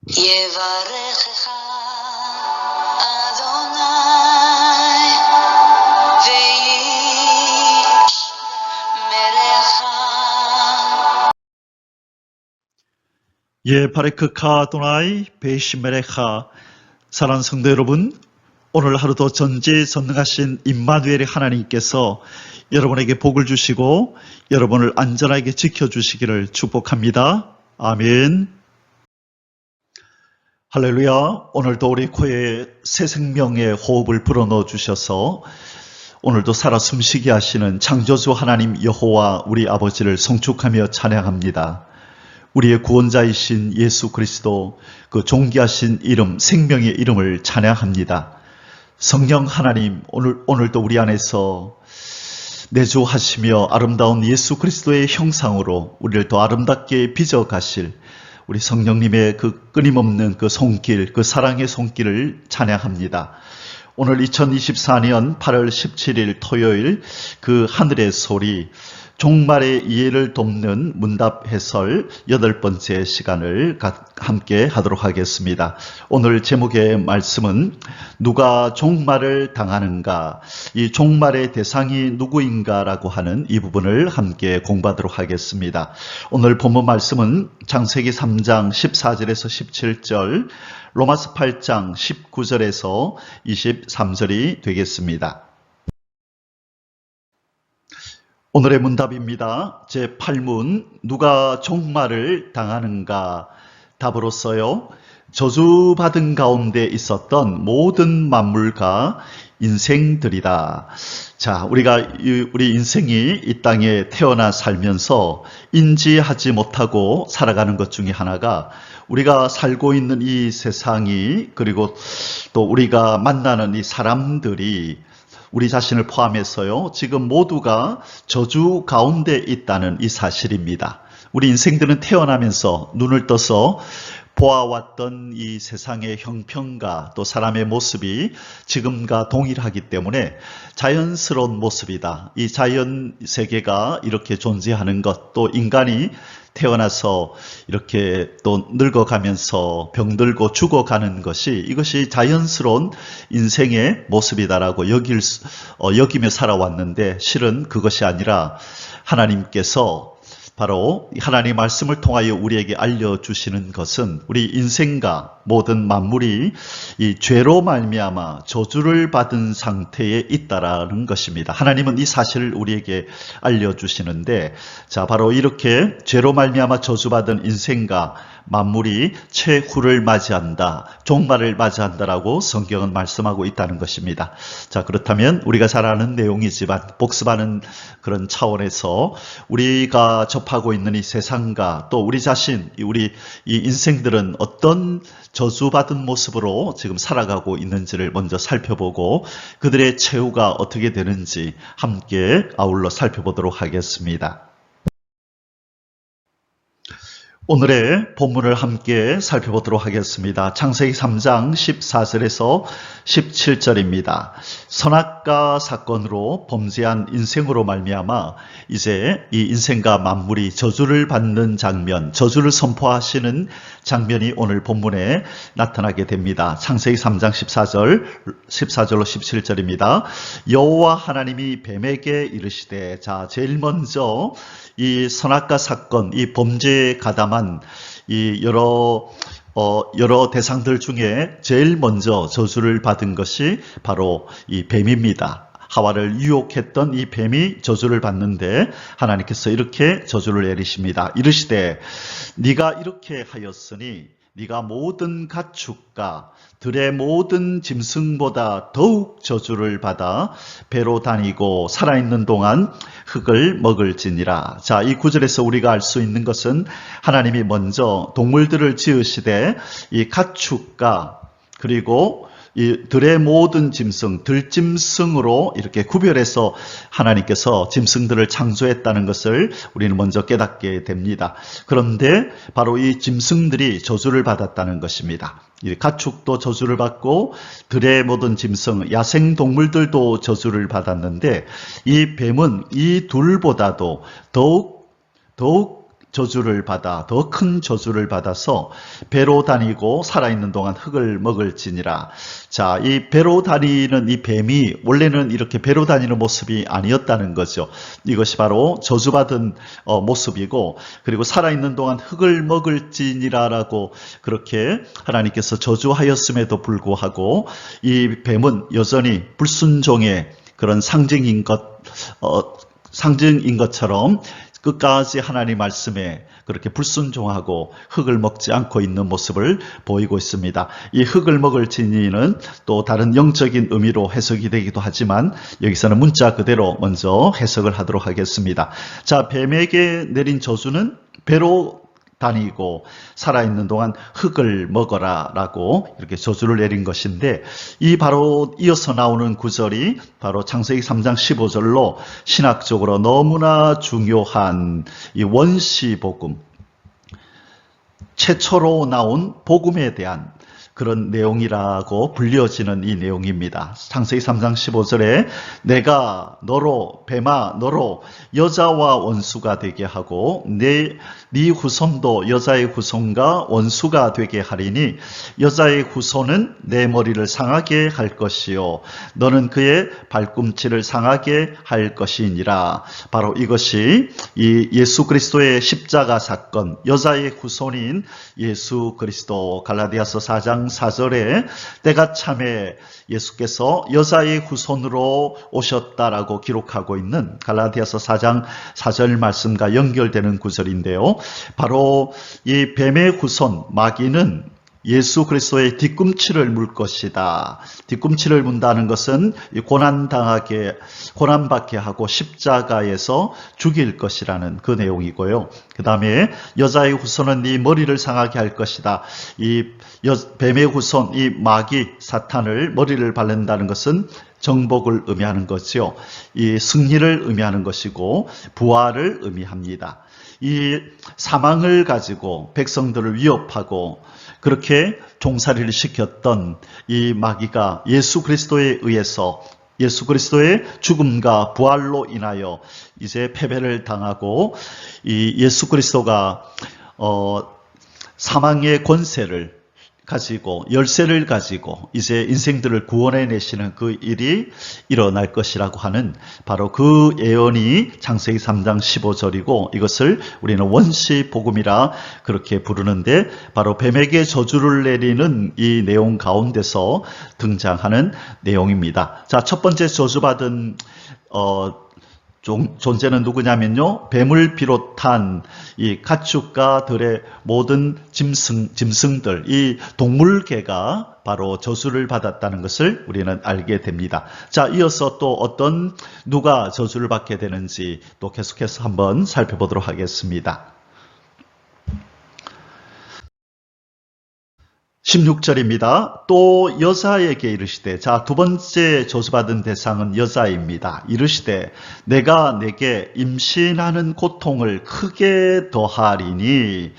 יברכך אדוני וישמרך. 바레크카 아도나이 베이시메레카. 사랑하는 성도 여러분, 오늘 하루도 전지전능하신 임마누엘의 하나님께서 여러분에게 복을 주시고 여러분을 안전하게 지켜주시기를 축복합니다. 아멘. 할렐루야. 오늘도 우리 코에 새 생명의 호흡을 불어넣어 주셔서 오늘도 살아 숨쉬게 하시는 창조주 하나님 여호와 우리 아버지를 송축하며 찬양합니다. 우리의 구원자이신 예수 그리스도 그 존귀하신 이름, 생명의 이름을 찬양합니다. 성령 하나님, 오늘도 우리 안에서 내주하시며 아름다운 예수 그리스도의 형상으로 우리를 더 아름답게 빚어 가실 우리 성령님의 그 끊임없는 그 손길, 그 사랑의 손길을 찬양합니다. 오늘 2024년 8월 17일 토요일 그 하늘의 소리, 종말의 이해를 돕는 문답 해설 8번째 시간을 함께 하도록 하겠습니다. 오늘 제목의 말씀은 누가 종말을 당하는가, 이 종말의 대상이 누구인가 라고 하는 이 부분을 함께 공부하도록 하겠습니다. 오늘 본문 말씀은 창세기 3장 14절에서 17절, 로마서 8장 19절에서 23절이 되겠습니다. 오늘의 문답입니다. 제8문, 누가 종말을 당하는가? 답으로서요, 저주받은 가운데 있었던 모든 만물과 인생들이다. 자, 우리 인생이 이 땅에 태어나 살면서 인지하지 못하고 살아가는 것 중에 하나가 우리가 살고 있는 이 세상이, 그리고 또 우리가 만나는 이 사람들이 우리 자신을 포함해서요, 지금 모두가 저주 가운데 있다는 이 사실입니다. 우리 인생들은 태어나면서 눈을 떠서 보아왔던 이 세상의 형편과 또 사람의 모습이 지금과 동일하기 때문에 자연스러운 모습이다. 이 자연 세계가 이렇게 존재하는 것, 또 인간이 태어나서 이렇게 또 늙어가면서 병들고 죽어가는 것이, 이것이 자연스러운 인생의 모습이다라고 여기며 살아왔는데, 실은 그것이 아니라 하나님께서 바로 하나님의 말씀을 통하여 우리에게 알려주시는 것은 우리 인생과 모든 만물이 이 죄로 말미암아 저주를 받은 상태에 있다라는 것입니다. 하나님은 이 사실을 우리에게 알려주시는데, 자, 바로 이렇게 죄로 말미암아 저주받은 인생과 만물이 최후를 맞이한다, 종말을 맞이한다라고 성경은 말씀하고 있다는 것입니다. 자, 그렇다면 우리가 잘 아는 내용이지만 복습하는 그런 차원에서 우리가 접하고 있는 이 세상과 또 우리 자신, 우리 이 인생들은 어떤 저주받은 모습으로 지금 살아가고 있는지를 먼저 살펴보고 그들의 최후가 어떻게 되는지 함께 아울러 살펴보도록 하겠습니다. 오늘의 본문을 함께 살펴보도록 하겠습니다. 창세기 3장 14절에서 17절입니다. 선악과 사건으로 범죄한 인생으로 말미암아 이제 이 인생과 만물이 저주를 받는 장면, 저주를 선포하시는 장면이 오늘 본문에 나타나게 됩니다. 창세기 3장 14절로 17절입니다. 여호와 하나님이 뱀에게 이르시되, 자, 제일 먼저 이 선악과 사건, 이 범죄에 가담한 이 여러 대상들 중에 제일 먼저 저주를 받은 것이 바로 이 뱀입니다. 하와를 유혹했던 이 뱀이 저주를 받는데 하나님께서 이렇게 저주를 내리십니다. 이르시되, 네가 이렇게 하였으니 네가 모든 가축과 들의 모든 짐승보다 더욱 저주를 받아 배로 다니고 살아있는 동안 흙을 먹을지니라. 자, 이 구절에서 우리가 알 수 있는 것은 하나님이 먼저 동물들을 지으시되 이 가축과 그리고 이 들의 모든 짐승, 들짐승으로 이렇게 구별해서 하나님께서 짐승들을 창조했다는 것을 우리는 먼저 깨닫게 됩니다. 그런데 바로 이 짐승들이 저주를 받았다는 것입니다. 이 가축도 저주를 받고 들의 모든 짐승, 야생 동물들도 저주를 받았는데 이 뱀은 이 둘보다도 더욱 저주를 받아 더 큰 저주를 받아서 배로 다니고 살아있는 동안 흙을 먹을지니라. 자, 이 배로 다니는 이 뱀이 원래는 이렇게 배로 다니는 모습이 아니었다는 거죠. 이것이 바로 저주받은 모습이고, 그리고 살아있는 동안 흙을 먹을지니라라고 그렇게 하나님께서 저주하였음에도 불구하고 이 뱀은 여전히 불순종의 그런 상징인 것처럼 끝까지 하나님 말씀에 그렇게 불순종하고 흙을 먹지 않고 있는 모습을 보이고 있습니다. 이 흙을 먹을 진리는 또 다른 영적인 의미로 해석이 되기도 하지만 여기서는 문자 그대로 먼저 해석을 하도록 하겠습니다. 자, 뱀에게 내린 저주는 배로 다니고 살아있는 동안 흙을 먹어라 라고 이렇게 저주를 내린 것인데, 이 바로 이어서 나오는 구절이 바로 창세기 3장 15절로 신학적으로 너무나 중요한 이 원시복음, 최초로 나온 복음에 대한 그런 내용이라고 불려지는 이 내용입니다. 창세기 3장 15절에 내가 너로 뱀아 너로 여자와 원수가 되게 하고 네 후손도 여자의 후손과 원수가 되게 하리니 여자의 후손은 내 머리를 상하게 할 것이요 너는 그의 발꿈치를 상하게 할 것이니라. 바로 이것이 이 예수 그리스도의 십자가 사건, 여자의 후손인 예수 그리스도, 갈라디아서 4장 4절에 때가 참에 예수께서 여자의 후손으로 오셨다라고 기록하고 있는 갈라디아서 4장 4절 말씀과 연결되는 구절인데요. 바로 이 뱀의 후손 마귀는 예수 그리스도의 뒤꿈치를 물 것이다. 뒤꿈치를 문다는 것은 고난받게 하고 십자가에서 죽일 것이라는 그 내용이고요. 그 다음에 여자의 후손은 네 머리를 상하게 할 것이다. 이 뱀의 후손, 이 마귀 사탄을 머리를 바른다는 것은 정복을 의미하는 것이요, 이 승리를 의미하는 것이고 부활을 의미합니다. 이 사망을 가지고 백성들을 위협하고 그렇게 종살이를 시켰던 이 마귀가 예수 그리스도에 의해서 예수 그리스도의 죽음과 부활로 인하여 이제 패배를 당하고 이 예수 그리스도가 사망의 권세를 가지고 열쇠를 가지고 이제 인생들을 구원해 내시는 그 일이 일어날 것이라고 하는 바로 그 예언이 창세기 3장 15절이고, 이것을 우리는 원시 복음이라 그렇게 부르는데 바로 뱀에게 저주를 내리는 이 내용 가운데서 등장하는 내용입니다. 자, 첫 번째 저주받은 존재는 누구냐면요, 뱀을 비롯한 이 가축과 들의 모든 짐승들, 이 동물계가 바로 저주를 받았다는 것을 우리는 알게 됩니다. 자, 이어서 또 누가 저주를 받게 되는지 또 계속해서 한번 살펴보도록 하겠습니다. 16절입니다. 또 여자에게 이르시되, 자, 두 번째 저주받은 대상은 여자입니다. 이르시되 내가 내게 임신하는 고통을 크게 더하리니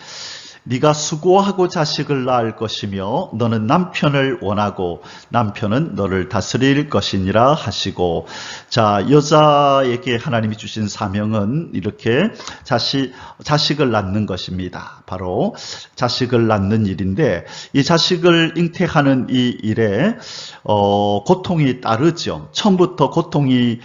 네가 수고하고 자식을 낳을 것이며 너는 남편을 원하고 남편은 너를 다스릴 것이니라 하시고, 자, 여자에게 하나님이 주신 사명은 이렇게 자식을 낳는 것입니다. 바로 자식을 낳는 일인데, 이 자식을 잉태하는 이 일에 고통이 따르죠. 처음부터 고통이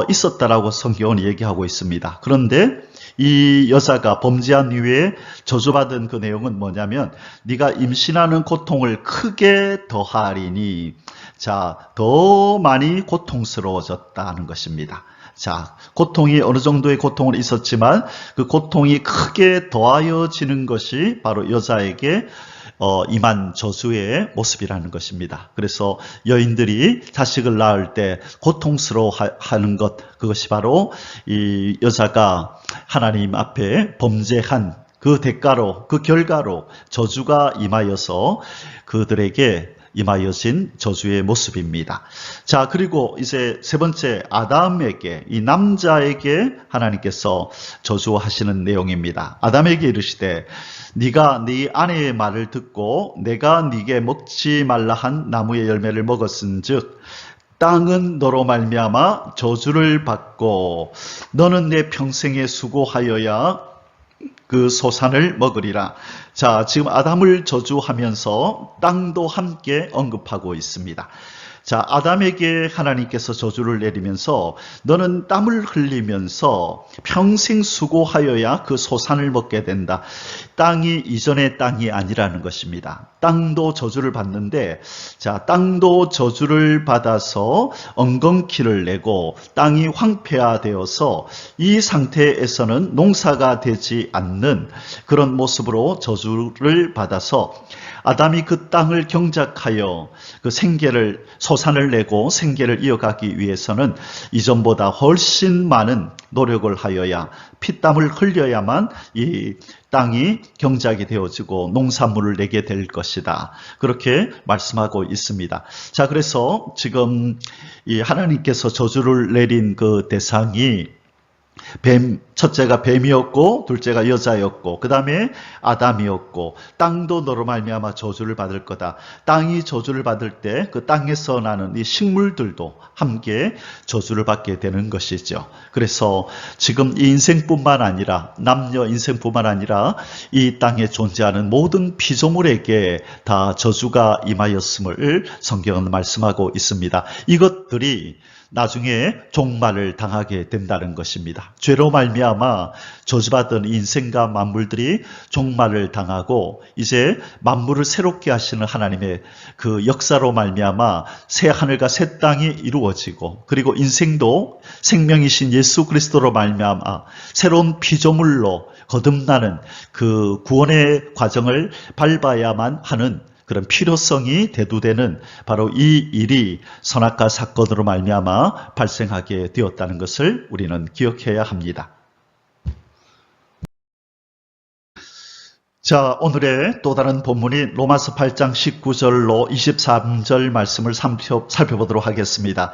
있었다라고 성경은 얘기하고 있습니다. 그런데 이 여자가 범죄한 이후에 저주받은 그 내용은 뭐냐면 네가 임신하는 고통을 크게 더하리니, 자, 더 많이 고통스러워졌다는 것입니다. 자, 고통이 어느 정도의 고통은 있었지만 그 고통이 크게 더하여지는 것이 바로 여자에게 임한 저주의 모습이라는 것입니다. 그래서 여인들이 자식을 낳을 때 고통스러워하는 것, 그것이 바로 이 여자가 하나님 앞에 범죄한 그 대가로, 그 결과로 저주가 임하여서 그들에게 임하여진 저주의 모습입니다. 자, 그리고 이제 세 번째 아담에게, 이 남자에게 하나님께서 저주하시는 내용입니다. 아담에게 이르시되 네가 네 아내의 말을 듣고 내가 네게 먹지 말라 한 나무의 열매를 먹었은즉 땅은 너로 말미암아 저주를 받고 너는 내 평생에 수고하여야 그 소산을 먹으리라. 자, 지금 아담을 저주하면서 땅도 함께 언급하고 있습니다. 자, 아담에게 하나님께서 저주를 내리면서 너는 땀을 흘리면서 평생 수고하여야 그 소산을 먹게 된다. 땅이 이전의 땅이 아니라는 것입니다. 땅도 저주를 받는데, 자, 땅도 저주를 받아서 엉겅퀴를 내고 땅이 황폐화되어서 이 상태에서는 농사가 되지 않는 그런 모습으로 저주를 받아서 아담이 그 땅을 경작하여 그 생계를 소산을 내고 생계를 이어가기 위해서는 이전보다 훨씬 많은 노력을 하여야 피땀을 흘려야만 이 땅이 경작이 되어지고 농산물을 내게 될 것이다. 그렇게 말씀하고 있습니다. 자, 그래서 지금 이 하나님께서 저주를 내린 그 대상이 첫째가 뱀이었고 둘째가 여자였고 그 다음에 아담이었고 땅도 너로 말미암아 저주를 받을 거다. 땅이 저주를 받을 때 그 땅에서 나는 이 식물들도 함께 저주를 받게 되는 것이죠. 그래서 지금 이 인생뿐만 아니라 남녀 인생뿐만 아니라 이 땅에 존재하는 모든 피조물에게 다 저주가 임하였음을 성경은 말씀하고 있습니다. 이것들이 나중에 종말을 당하게 된다는 것입니다. 죄로 말미암아 저주받은 인생과 만물들이 종말을 당하고 이제 만물을 새롭게 하시는 하나님의 그 역사로 말미암아 새 하늘과 새 땅이 이루어지고 그리고 인생도 생명이신 예수 그리스도로 말미암아 새로운 피조물로 거듭나는 그 구원의 과정을 밟아야만 하는 그런 필요성이 대두되는 바로 이 일이 선악과 사건으로 말미암아 발생하게 되었다는 것을 우리는 기억해야 합니다. 자, 오늘의 또 다른 본문이 로마서 8장 19절로 23절 말씀을 살펴보도록 하겠습니다.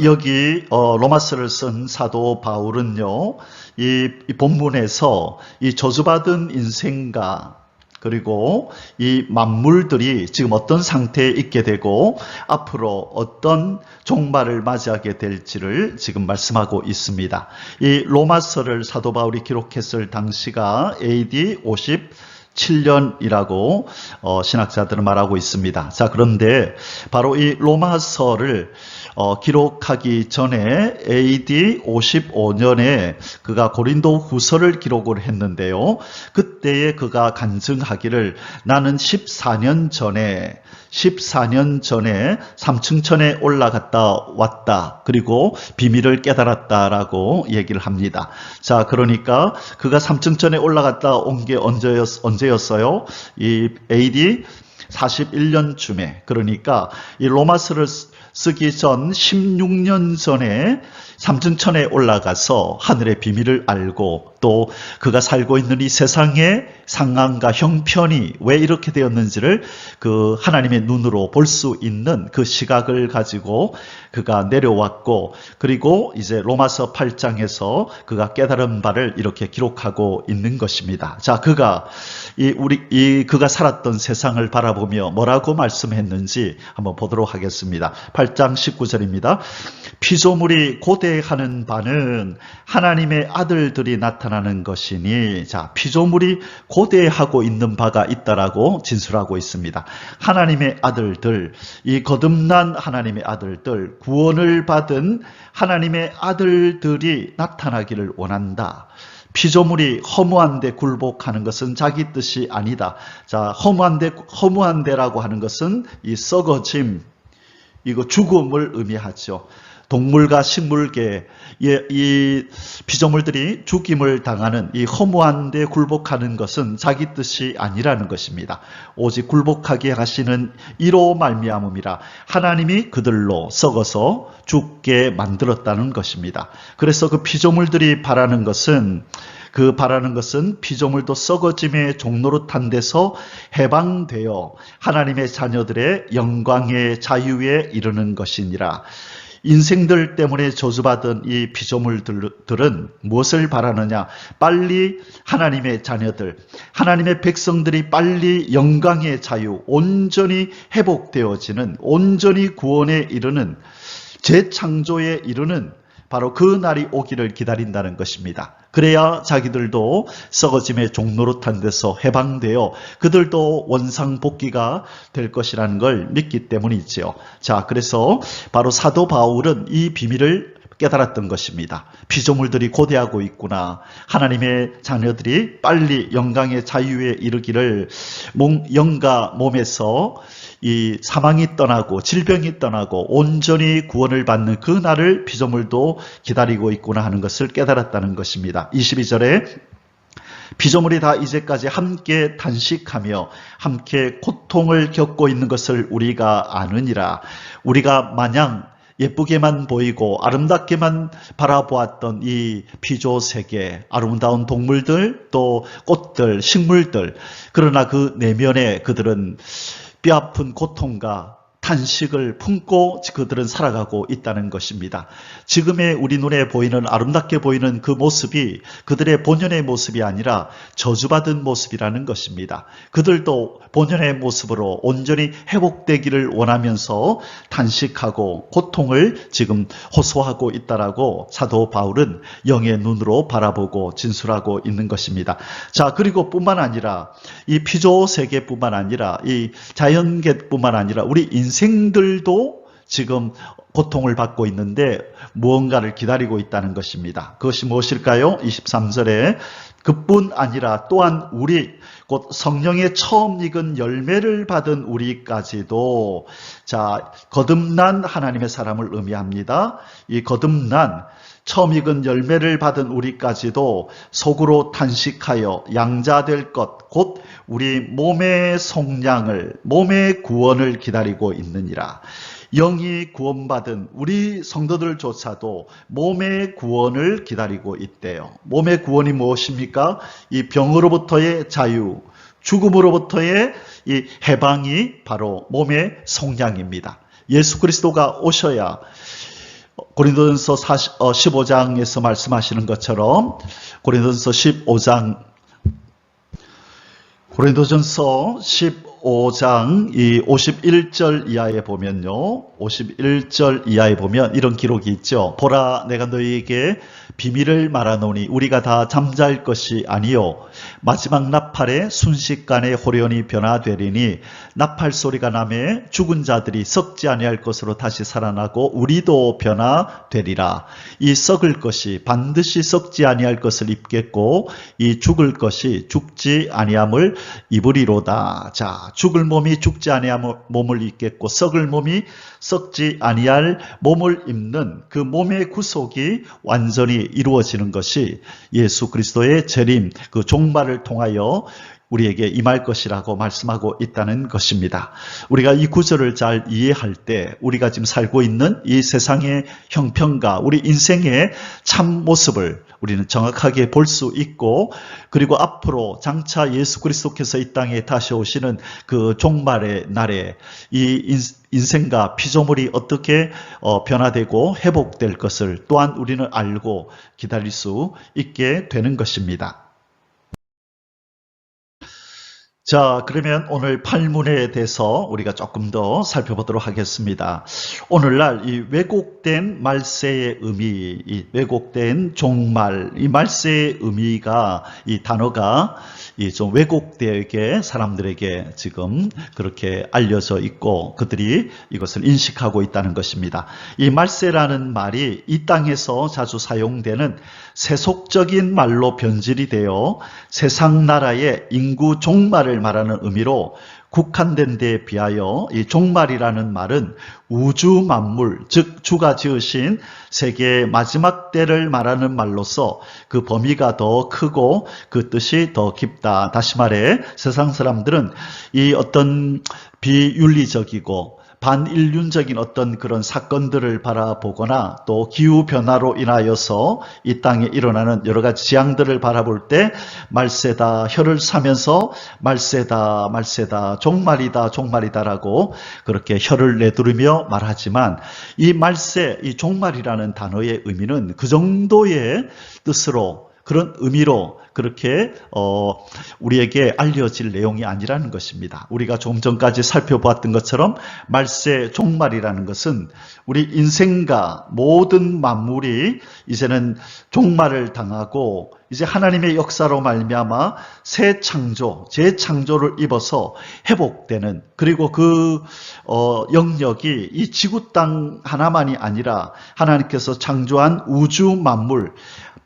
여기 로마서를 쓴 사도 바울은요, 이 본문에서 이 저주받은 인생과 그리고 이 만물들이 지금 어떤 상태에 있게 되고 앞으로 어떤 종말을 맞이하게 될지를 지금 말씀하고 있습니다. 이 로마서를 사도 바울이 기록했을 당시가 AD 57년이라고 신학자들은 말하고 있습니다. 자, 그런데 바로 이 로마서를 기록하기 전에 AD 55년에 그가 고린도 후서를 기록을 했는데요. 그때에 그가 간증하기를 나는 14년 전에 삼층천에 올라갔다 왔다. 그리고 비밀을 깨달았다라고 얘기를 합니다. 자, 그러니까 그가 삼층천에 올라갔다 온 게 언제였어요? 이 AD 41년쯤에. 그러니까 이 로마서를 쓰기 전 16년 전에 삼층천에 올라가서 하늘의 비밀을 알고 또 그가 살고 있는 이 세상의 상황과 형편이 왜 이렇게 되었는지를 그 하나님의 눈으로 볼 수 있는 그 시각을 가지고 그가 내려왔고 그리고 이제 로마서 8장에서 그가 깨달은 바를 이렇게 기록하고 있는 것입니다. 자, 그가 그가 살았던 세상을 바라보며 뭐라고 말씀했는지 한번 보도록 하겠습니다. 8장 19절입니다. 피조물이 고대하는 바는 하나님의 아들들이 나타나는 것이니, 자, 피조물이 고대하고 있는 바가 있다라고 진술하고 있습니다. 하나님의 아들들, 이 거듭난 하나님의 아들들, 구원을 받은 하나님의 아들들이 나타나기를 원한다. 피조물이 허무한 데 굴복하는 것은 자기 뜻이 아니다. 자, 허무한 데라고 하는 것은 이 썩어짐, 이거 죽음을 의미하죠. 동물과 식물계, 이 피조물들이 죽임을 당하는 이 허무한 데 굴복하는 것은 자기 뜻이 아니라는 것입니다. 오직 굴복하게 하시는 이로 말미암음이라 하나님이 그들로 썩어서 죽게 만들었다는 것입니다. 그래서 그 피조물들이 바라는 것은 피조물도 썩어짐의 종노릇한 데서 해방되어 하나님의 자녀들의 영광의 자유에 이르는 것이니라. 인생들 때문에 저주받은 이 피조물들은 무엇을 바라느냐? 빨리 하나님의 자녀들, 하나님의 백성들이 빨리 영광의 자유, 온전히 회복되어지는, 온전히 구원에 이르는, 재창조에 이르는 바로 그 날이 오기를 기다린다는 것입니다. 그래야 자기들도 썩어짐의 종노릇한 데서 해방되어 그들도 원상복귀가 될 것이라는 걸 믿기 때문이지요. 자, 그래서 바로 사도 바울은 이 비밀을 깨달았던 것입니다. 피조물들이 고대하고 있구나. 하나님의 자녀들이 빨리 영광의 자유에 이르기를 영과 몸에서 이 사망이 떠나고 질병이 떠나고 온전히 구원을 받는 그 날을 피조물도 기다리고 있구나 하는 것을 깨달았다는 것입니다. 22절에 피조물이 다 이제까지 함께 단식하며 함께 고통을 겪고 있는 것을 우리가 아느니라. 우리가 마냥 예쁘게만 보이고 아름답게만 바라보았던 이 피조 세계, 아름다운 동물들, 또 꽃들, 식물들, 그러나 그 내면에 그들은 뼈아픈 고통과 탄식을 품고 그들은 살아가고 있다는 것입니다. 지금의 우리 눈에 보이는 아름답게 보이는 그 모습이 그들의 본연의 모습이 아니라 저주받은 모습이라는 것입니다. 그들도 본연의 모습으로 온전히 회복되기를 원하면서 탄식하고 고통을 지금 호소하고 있다라고 사도 바울은 영의 눈으로 바라보고 진술하고 있는 것입니다. 자, 그리고 뿐만 아니라 이 피조 세계뿐만 아니라 이 자연계뿐만 아니라 우리 인생들도 지금 고통을 받고 있는데 무언가를 기다리고 있다는 것입니다. 그것이 무엇일까요? 23절에 그뿐 아니라 또한 우리 곧 성령의 처음 익은 열매를 받은 우리까지도, 자, 거듭난 하나님의 사람을 의미합니다. 이 거듭난 처음 익은 열매를 받은 우리까지도 속으로 탄식하여 양자될 것, 곧 우리 몸의 속량을, 몸의 구원을 기다리고 있느니라. 영이 구원받은 우리 성도들조차도 몸의 구원을 기다리고 있대요. 몸의 구원이 무엇입니까? 이 병으로부터의 자유, 죽음으로부터의 이 해방이 바로 몸의 속량입니다. 예수 그리스도가 오셔야 고린도전서 15장에서 말씀하시는 것처럼 고린도전서 15장 이 51절 이하에 보면요. 51절 이하에 보면 이런 기록이 있죠. 보라, 내가 너희에게 비밀을 말하노니 우리가 다 잠잘 것이 아니요 마지막 나팔에 순식간에 호련히 변화되리니 나팔 소리가 나매 죽은 자들이 썩지 아니할 것으로 다시 살아나고 우리도 변화되리라. 이 썩을 것이 반드시 썩지 아니할 것을 입겠고 이 죽을 것이 죽지 아니함을 입으리로다. 자, 죽을 몸이 죽지 아니함 몸을 입겠고 썩을 몸이 썩지 아니할 몸을 입는 그 몸의 구속이 완전히 이루어지는 것이 예수 그리스도의 재림, 그 종말을 통하여 우리에게 임할 것이라고 말씀하고 있다는 것입니다. 우리가 이 구절을 잘 이해할 때 우리가 지금 살고 있는 이 세상의 형편과 우리 인생의 참 모습을 우리는 정확하게 볼 수 있고, 그리고 앞으로 장차 예수 그리스도께서 이 땅에 다시 오시는 그 종말의 날에 이 인생과 피조물이 어떻게 변화되고 회복될 것을 또한 우리는 알고 기다릴 수 있게 되는 것입니다. 자, 그러면 오늘 팔문에 대해서 우리가 조금 더 살펴보도록 하겠습니다. 오늘날 이 왜곡된 말세의 의미, 이 왜곡된 종말, 이 말세의 의미가, 이 단어가 좀 왜곡되게 사람들에게 지금 그렇게 알려져 있고 그들이 이것을 인식하고 있다는 것입니다. 이 말세라는 말이 이 땅에서 자주 사용되는 세속적인 말로 변질이 되어 세상 나라의 인구 종말을 말하는 의미로 국한된 데에 비하여 이 종말이라는 말은 우주 만물, 즉 주가 지으신 세계의 마지막 때를 말하는 말로서 그 범위가 더 크고 그 뜻이 더 깊다. 다시 말해 세상 사람들은 이 어떤 비윤리적이고 반인륜적인 어떤 그런 사건들을 바라보거나 또 기후변화로 인하여서 이 땅에 일어나는 여러 가지 재앙들을 바라볼 때 말세다, 혀를 사면서 말세다, 말세다, 종말이다, 종말이다라고 그렇게 혀를 내두르며 말하지만 이 말세, 이 종말이라는 단어의 의미는 그 정도의 뜻으로 그런 의미로 그렇게 우리에게 알려질 내용이 아니라는 것입니다. 우리가 조금 전까지 살펴보았던 것처럼 말세 종말이라는 것은 우리 인생과 모든 만물이 이제는 종말을 당하고 이제 하나님의 역사로 말미암아 새 창조, 재창조를 입어서 회복되는, 그리고 그 영역이 이 지구 땅 하나만이 아니라 하나님께서 창조한 우주 만물,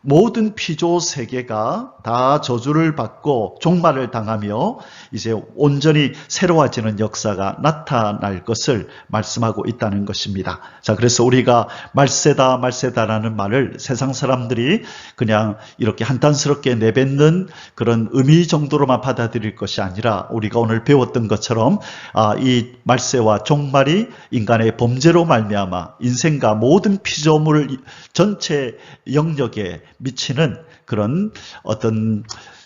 모든 피조 세계가 다 저주를 받고 종말을 당하며 이제 온전히 새로워지는 역사가 나타날 것을 말씀하고 있다는 것입니다. 자, 그래서 우리가 말세다, 말세다라는 말을 세상 사람들이 그냥 이렇게 한탄스럽게 내뱉는 그런 의미 정도로만 받아들일 것이 아니라 우리가 오늘 배웠던 것처럼 이 말세와 종말이 인간의 범죄로 말미암아 인생과 모든 피조물 전체 영역에 미치는 그런 어떤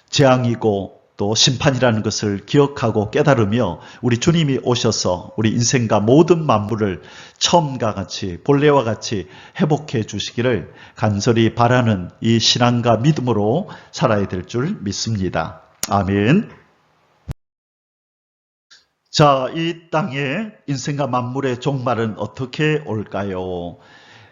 재앙이고 또 심판이라는 것을 기억하고 깨달으며 우리 주님이 오셔서 우리 인생과 모든 만물을 처음과 같이 본래와 같이 회복해 주시기를 간절히 바라는 이 신앙과 믿음으로 살아야 될 줄 믿습니다. 아멘. 자, 이 땅에 인생과 만물의 종말은 어떻게 올까요?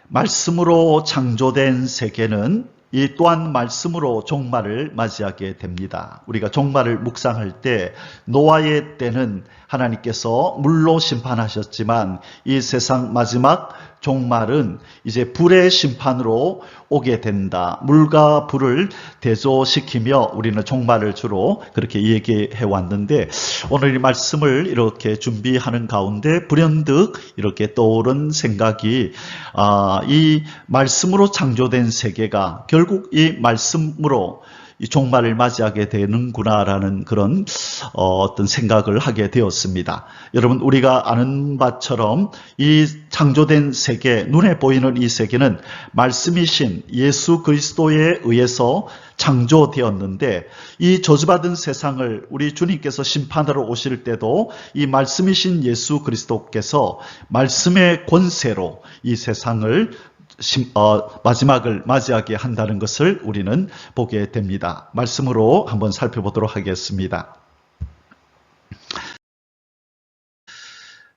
말씀으로 창조된 세계는 이 또한 말씀으로 종말을 맞이하게 됩니다. 우리가 종말을 묵상할 때 노아의 때는 하나님께서 물로 심판하셨지만 이 세상 마지막 종말은 이제 불의 심판으로 오게 된다. 물과 불을 대조시키며 우리는 종말을 주로 그렇게 얘기해 왔는데 오늘 이 말씀을 이렇게 준비하는 가운데 불현듯 이렇게 떠오른 생각이 이 말씀으로 창조된 세계가 결국 이 말씀으로 이 종말을 맞이하게 되는구나라는 그런 어떤 생각을 하게 되었습니다. 여러분, 우리가 아는 바처럼 이 창조된 세계, 눈에 보이는 이 세계는 말씀이신 예수 그리스도에 의해서 창조되었는데 이 저주받은 세상을 우리 주님께서 심판하러 오실 때도 이 말씀이신 예수 그리스도께서 말씀의 권세로 이 세상을 마지막을 맞이하게 한다는 것을 우리는 보게 됩니다. 말씀으로 한번 살펴보도록 하겠습니다.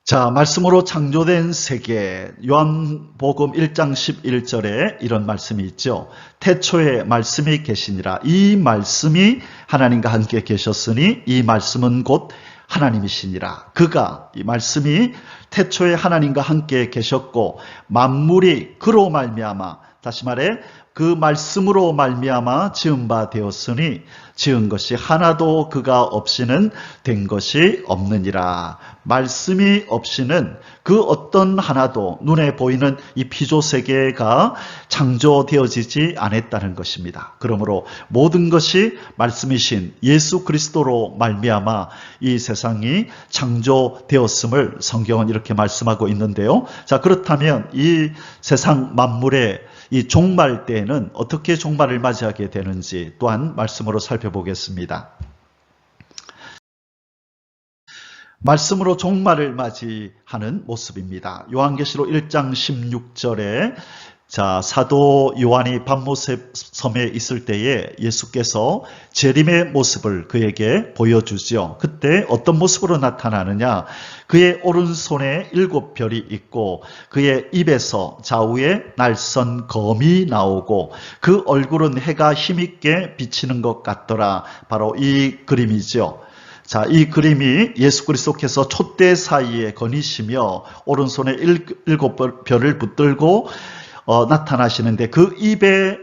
자, 말씀으로 창조된 세계, 요한복음 1장 11절에 이런 말씀이 있죠. 태초에 말씀이 계시니라. 이 말씀이 하나님과 함께 계셨으니 이 말씀은 곧 하나님이시니라. 그가, 이 말씀이 태초에 하나님과 함께 계셨고 만물이 그로 말미암아, 다시 말해 그 말씀으로 말미암아 지은 바 되었으니 지은 것이 하나도 그가 없이는 된 것이 없느니라. 말씀이 없이는 그 어떤 하나도 눈에 보이는 이 피조 세계가 창조되어지지 않았다는 것입니다. 그러므로 모든 것이 말씀이신 예수 그리스도로 말미암아 이 세상이 창조되었음을 성경은 이렇게 말씀하고 있는데요. 자, 그렇다면 이 세상 만물의 이 종말 때에는 어떻게 종말을 맞이하게 되는지 또한 말씀으로 살펴보겠습니다. 말씀으로 종말을 맞이하는 모습입니다. 요한계시록 1장 16절에 자, 사도 요한이 밤모습 섬에 있을 때에 예수께서 재림의 모습을 그에게 보여주지요. 그때 어떤 모습으로 나타나느냐? 그의 오른손에 7별이 있고 그의 입에서 좌우에 날선 검이 나오고 그 얼굴은 해가 힘있게 비치는 것 같더라. 바로 이 그림이죠. 자, 이 그림이 예수 그리스도께서 촛대 사이에 거니시며 오른손에 7별을 붙들고 나타나시는데 그 입에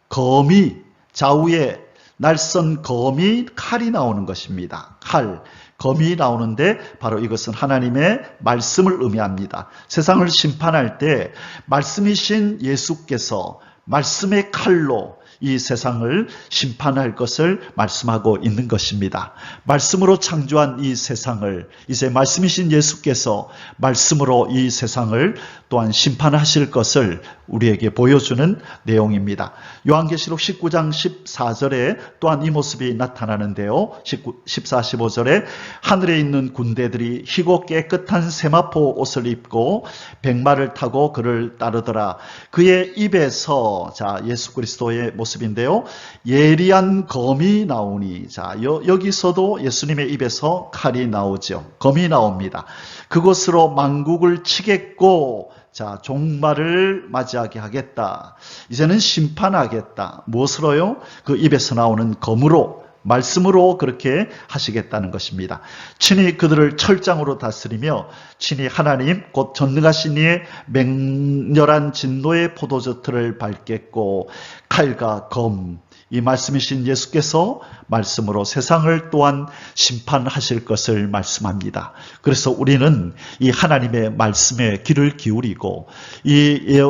검이, 좌우에 날선 검이, 칼이 나오는 것입니다. 칼, 검이 나오는데 바로 이것은 하나님의 말씀을 의미합니다. 세상을 심판할 때 말씀이신 예수께서 말씀의 칼로 이 세상을 심판할 것을 말씀하고 있는 것입니다. 말씀으로 창조한 이 세상을 이제 말씀이신 예수께서 말씀으로 이 세상을 또한 심판하실 것을 우리에게 보여주는 내용입니다. 요한계시록 19장 14절에 또한 이 모습이 나타나는데요. 14, 15절에 하늘에 있는 군대들이 희고 깨끗한 세마포 옷을 입고 백마를 타고 그를 따르더라. 그의 입에서, 자, 예수 그리스도의 모습 모습인데요. 예리한 검이 나오니, 자, 여기서도 예수님의 입에서 칼이 나오죠. 검이 나옵니다. 그것으로 만국을 치겠고, 자, 종말을 맞이하게 하겠다. 이제는 심판하겠다. 무엇으로요? 그 입에서 나오는 검으로, 말씀으로 그렇게 하시겠다는 것입니다. 친히 그들을 철장으로 다스리며 친히 하나님 곧 전능하신 이의 맹렬한 진노의 포도즙틀을 밟겠고 칼과 검, 이 말씀이신 예수께서 말씀으로 세상을 또한 심판하실 것을 말씀합니다. 그래서 우리는 이 하나님의 말씀에 귀를 기울이고 이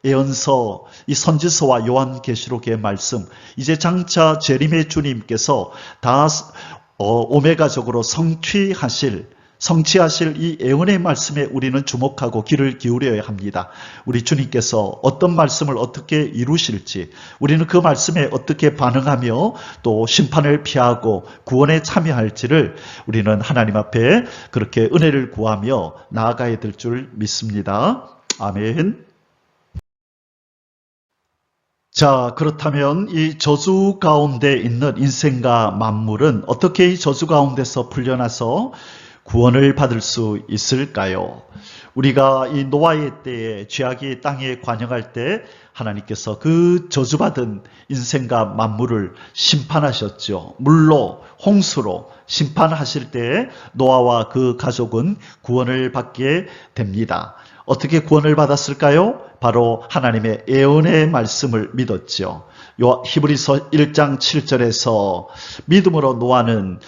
예언서, 이 선지서와 요한계시록의 말씀, 이제 장차 재림의 주님께서 다 오메가적으로 성취하실 이 예언의 말씀에 우리는 주목하고 귀를 기울여야 합니다. 우리 주님께서 어떤 말씀을 어떻게 이루실지, 우리는 그 말씀에 어떻게 반응하며 또 심판을 피하고 구원에 참여할지를 우리는 하나님 앞에 그렇게 은혜를 구하며 나아가야 될 줄 믿습니다. 아멘. 자, 그렇다면 이 저주 가운데 있는 인생과 만물은 어떻게 이 저주 가운데서 풀려나서 구원을 받을 수 있을까요? 우리가 이 노아의 때에 죄악이 땅에 관영할 때 하나님께서 그 저주받은 인생과 만물을 심판하셨죠. 물로, 홍수로 심판하실 때에 노아와 그 가족은 구원을 받게 됩니다. 어떻게 구원을 받았을까요? 바로 하나님의 예언의 말씀을 믿었죠. 히브리서 1장 7절에서 믿음으로 노아는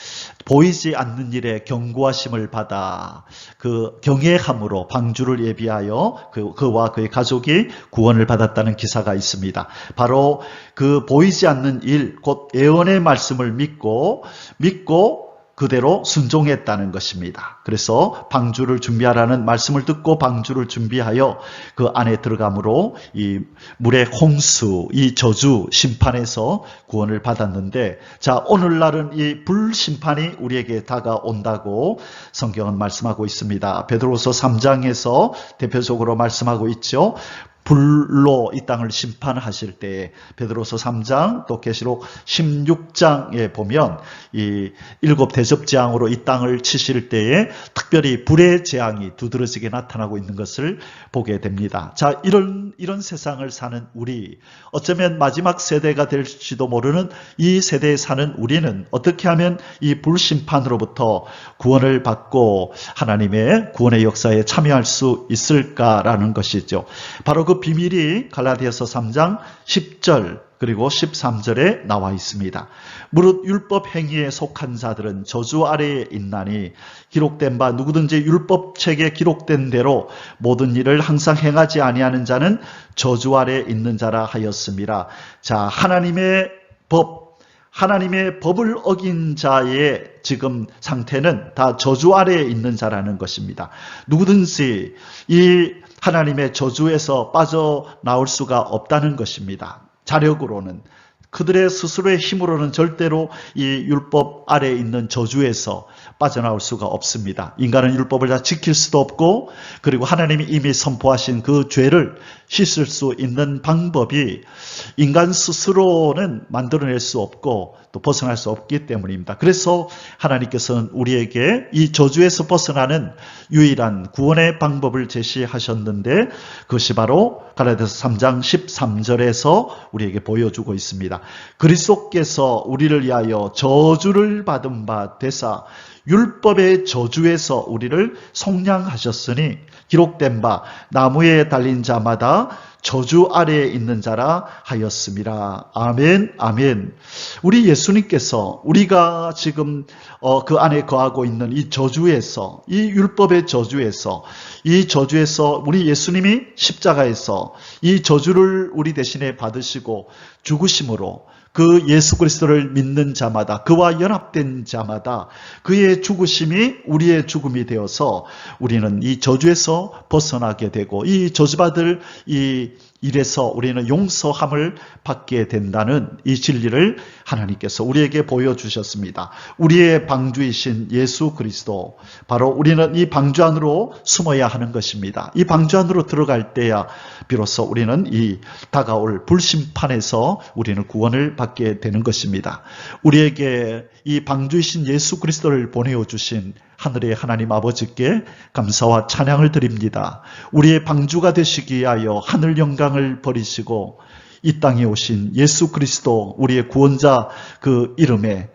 보이지 않는 일에 경고하심을 받아 그 경외함으로 방주를 예비하여 그와 그의 가족이 구원을 받았다는 기사가 있습니다. 바로 그 보이지 않는 일, 곧 예언의 말씀을 믿고 그대로 순종했다는 것입니다. 그래서 방주를 준비하라는 말씀을 듣고 방주를 준비하여 그 안에 들어감으로 이 물의 홍수, 이 저주 심판에서 구원을 받았는데, 자, 오늘날은 이 불심판이 우리에게 다가온다고 성경은 말씀하고 있습니다. 베드로서 3장에서 대표적으로 말씀하고 있죠. 불로 이 땅을 심판하실 때에 베드로서 3장 또 계시록 16장에 보면 이 7 대접재앙으로 이 땅을 치실 때에 특별히 불의 재앙이 두드러지게 나타나고 있는 것을 보게 됩니다. 자, 이런 세상을 사는 우리, 어쩌면 마지막 세대가 될지도 모르는 이 세대에 사는 우리는 어떻게 하면 이 불심판으로부터 구원을 받고 하나님의 구원의 역사에 참여할 수 있을까라는 것이죠. 바로 그 비밀이 갈라디아서 3장 10절 그리고 13절에 나와 있습니다. 무릇 율법 행위에 속한 자들은 저주 아래에 있나니 기록된 바 누구든지 율법책에 기록된 대로 모든 일을 항상 행하지 아니하는 자는 저주 아래에 있는 자라 하였습니다. 자, 하나님의 법을 어긴 자의 지금 상태는 다 저주 아래에 있는 자라는 것입니다. 누구든지 이 하나님의 저주에서 빠져나올 수가 없다는 것입니다. 자력으로는, 그들의 스스로의 힘으로는 절대로 이 율법 아래에 있는 저주에서 빠져나올 수가 없습니다. 인간은 율법을 다 지킬 수도 없고, 그리고 하나님이 이미 선포하신 그 죄를 씻을 수 있는 방법이 인간 스스로는 만들어낼 수 없고 또 벗어날 수 없기 때문입니다. 그래서 하나님께서는 우리에게 이 저주에서 벗어나는 유일한 구원의 방법을 제시하셨는데, 그것이 바로 갈라디아서 3장 13절에서 우리에게 보여주고 있습니다. 그리스도께서 우리를 위하여 저주를 받은 바 되사 율법의 저주에서 우리를 속량하셨으니 기록된 바 나무에 달린 자마다 저주 아래에 있는 자라 하였습니다. 아멘, 아멘. 우리 예수님께서 우리가 지금 그 안에 거하고 있는 이 저주에서, 이 율법의 저주에서, 이 저주에서 우리 예수님이 십자가에서 이 저주를 우리 대신에 받으시고 죽으심으로 그 예수 그리스도를 믿는 자마다, 그와 연합된 자마다 그의 죽으심이 우리의 죽음이 되어서 우리는 이 저주에서 벗어나게 되고 이 저주받을 이 이래서 우리는 용서함을 받게 된다는 이 진리를 하나님께서 우리에게 보여주셨습니다. 우리의 방주이신 예수 그리스도, 바로 우리는 이 방주 안으로 숨어야 하는 것입니다. 이 방주 안으로 들어갈 때야 비로소 우리는 이 다가올 불심판에서 우리는 구원을 받게 되는 것입니다. 우리에게 이 방주이신 예수 그리스도를 보내어 주신 하늘의 하나님 아버지께 감사와 찬양을 드립니다. 우리의 방주가 되시기 위하여 하늘 영광을 버리시고 이 땅에 오신 예수 그리스도, 우리의 구원자 그 이름에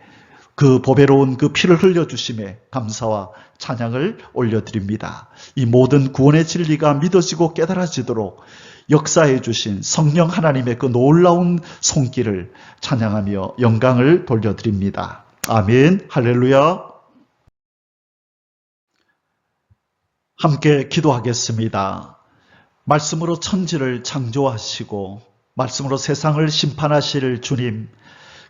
그 보배로운 그 피를 흘려주심에 감사와 찬양을 올려드립니다. 이 모든 구원의 진리가 믿어지고 깨달아지도록 역사해 주신 성령 하나님의 그 놀라운 손길을 찬양하며 영광을 돌려드립니다. 아멘. 할렐루야. 함께 기도하겠습니다. 말씀으로 천지를 창조하시고 말씀으로 세상을 심판하실 주님,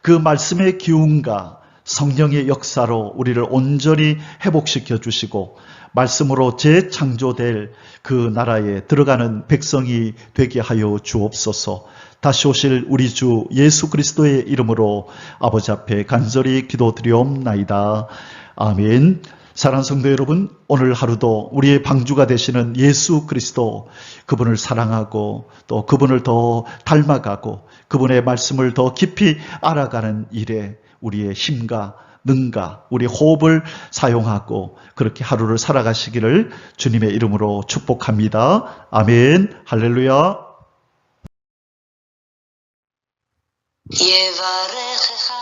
그 말씀의 기운과 성령의 역사로 우리를 온전히 회복시켜 주시고 말씀으로 재창조될 그 나라에 들어가는 백성이 되게 하여 주옵소서. 다시 오실 우리 주 예수 그리스도의 이름으로 아버지 앞에 간절히 기도드리옵나이다. 아멘. 사랑하는 성도 여러분, 오늘 하루도 우리의 방주가 되시는 예수 그리스도, 그분을 사랑하고 또 그분을 더 닮아가고 그분의 말씀을 더 깊이 알아가는 일에 우리의 힘과 능가, 우리 호흡을 사용하고 그렇게 하루를 살아가시기를 주님의 이름으로 축복합니다. 아멘. 할렐루야. יברכך